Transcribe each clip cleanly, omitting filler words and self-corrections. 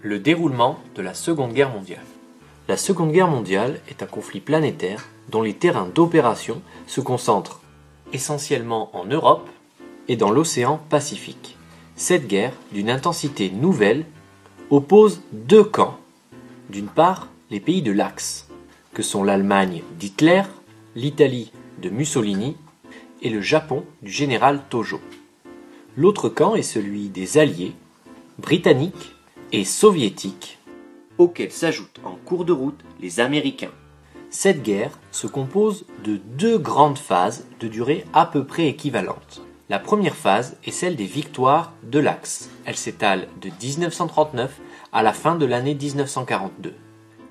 Le déroulement de la Seconde Guerre mondiale. La Seconde Guerre mondiale est un conflit planétaire dont les terrains d'opération se concentrent essentiellement en Europe et dans l'océan Pacifique. Cette guerre, d'une intensité nouvelle, oppose deux camps. D'une part, les pays de l'Axe, que sont l'Allemagne d'Hitler, l'Italie de Mussolini et le Japon du général Tojo. L'autre camp est celui des Alliés, britanniques et soviétiques, auxquels s'ajoutent en cours de route les Américains. Cette guerre se compose de deux grandes phases de durée à peu près équivalentes. La première phase est celle des victoires de l'Axe. Elle s'étale de 1939 à la fin de l'année 1942.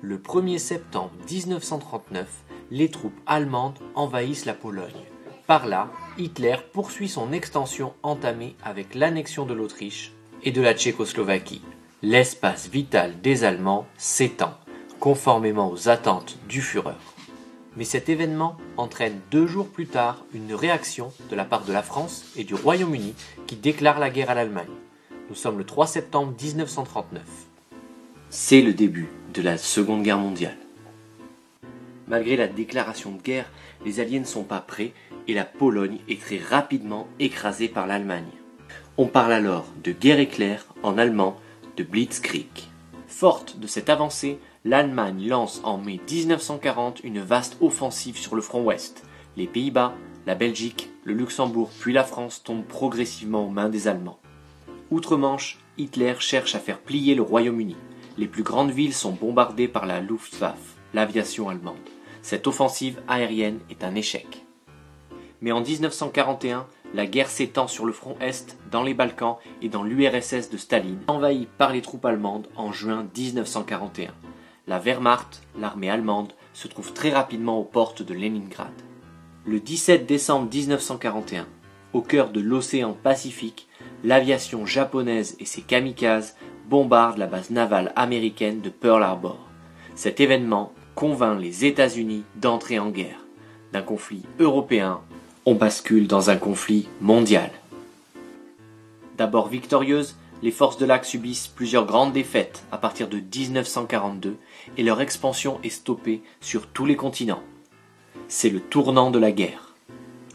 Le 1er septembre 1939, les troupes allemandes envahissent la Pologne. Par là, Hitler poursuit son extension entamée avec l'annexion de l'Autriche et de la Tchécoslovaquie. L'espace vital des Allemands s'étend, conformément aux attentes du Führer. Mais cet événement entraîne 2 jours plus tard une réaction de la part de la France et du Royaume-Uni qui déclarent la guerre à l'Allemagne. Nous sommes le 3 septembre 1939. C'est le début de la Seconde Guerre mondiale. Malgré la déclaration de guerre, les Alliés ne sont pas prêts et la Pologne est très rapidement écrasée par l'Allemagne. On parle alors de guerre éclair, en allemand, de Blitzkrieg. Forte de cette avancée, l'Allemagne lance en mai 1940 une vaste offensive sur le front ouest. Les Pays-Bas, la Belgique, le Luxembourg puis la France tombent progressivement aux mains des Allemands. Outre-Manche, Hitler cherche à faire plier le Royaume-Uni. Les plus grandes villes sont bombardées par la Luftwaffe, l'aviation allemande. Cette offensive aérienne est un échec. Mais en 1941, la guerre s'étend sur le front Est, dans les Balkans et dans l'URSS de Staline, envahie par les troupes allemandes en juin 1941. La Wehrmacht, l'armée allemande, se trouve très rapidement aux portes de Leningrad. Le 17 décembre 1941, au cœur de l'océan Pacifique, l'aviation japonaise et ses kamikazes bombardent la base navale américaine de Pearl Harbor. Cet événement convainc les États-Unis d'entrer en guerre. D'un conflit européen, on bascule dans un conflit mondial. D'abord victorieuses, les forces de l'Axe subissent plusieurs grandes défaites à partir de 1942 et leur expansion est stoppée sur tous les continents. C'est le tournant de la guerre.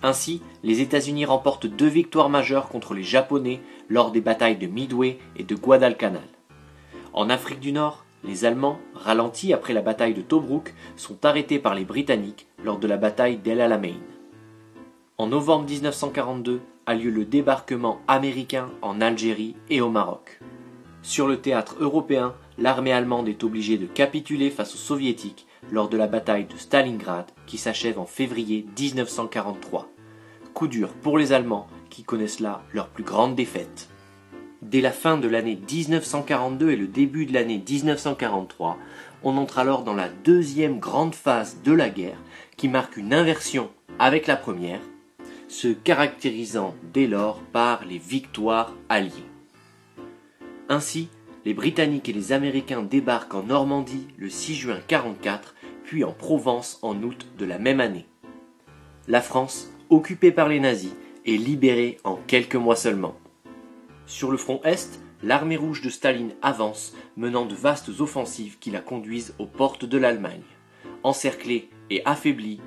Ainsi, les États-Unis remportent 2 victoires majeures contre les Japonais lors des batailles de Midway et de Guadalcanal. En Afrique du Nord, les Allemands, ralentis après la bataille de Tobrouk, sont arrêtés par les Britanniques lors de la bataille d'El Alamein. En novembre 1942 a lieu le débarquement américain en Algérie et au Maroc. Sur le théâtre européen, l'armée allemande est obligée de capituler face aux soviétiques lors de la bataille de Stalingrad qui s'achève en février 1943. Coup dur pour les Allemands qui connaissent là leur plus grande défaite. Dès la fin de l'année 1942 et le début de l'année 1943, on entre alors dans la deuxième grande phase de la guerre qui marque une inversion avec la première, se caractérisant dès lors par les victoires alliées. Ainsi, les Britanniques et les Américains débarquent en Normandie le 6 juin 1944, puis en Provence en août de la même année. La France, occupée par les nazis, est libérée en quelques mois seulement. Sur le front Est, l'armée rouge de Staline avance, menant de vastes offensives qui la conduisent aux portes de l'Allemagne. Encerclée et affaiblie,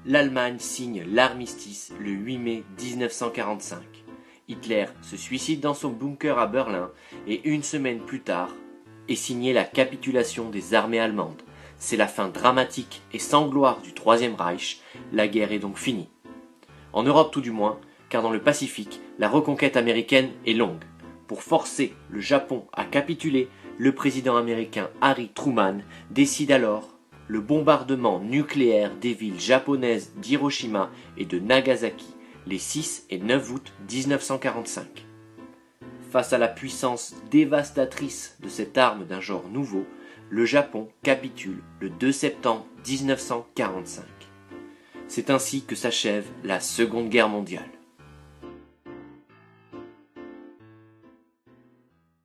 l'Allemagne signe l'armistice le 8 mai 1945. Hitler se suicide dans son bunker à Berlin et une semaine plus tard est signée la capitulation des armées allemandes. C'est la fin dramatique et sans gloire du Troisième Reich, la guerre est donc finie. En Europe tout du moins, car dans le Pacifique, la reconquête américaine est longue. Pour forcer le Japon à capituler, le président américain Harry Truman décide alors le bombardement nucléaire des villes japonaises d'Hiroshima et de Nagasaki les 6 et 9 août 1945. Face à la puissance dévastatrice de cette arme d'un genre nouveau, le Japon capitule le 2 septembre 1945. C'est ainsi que s'achève la Seconde Guerre mondiale.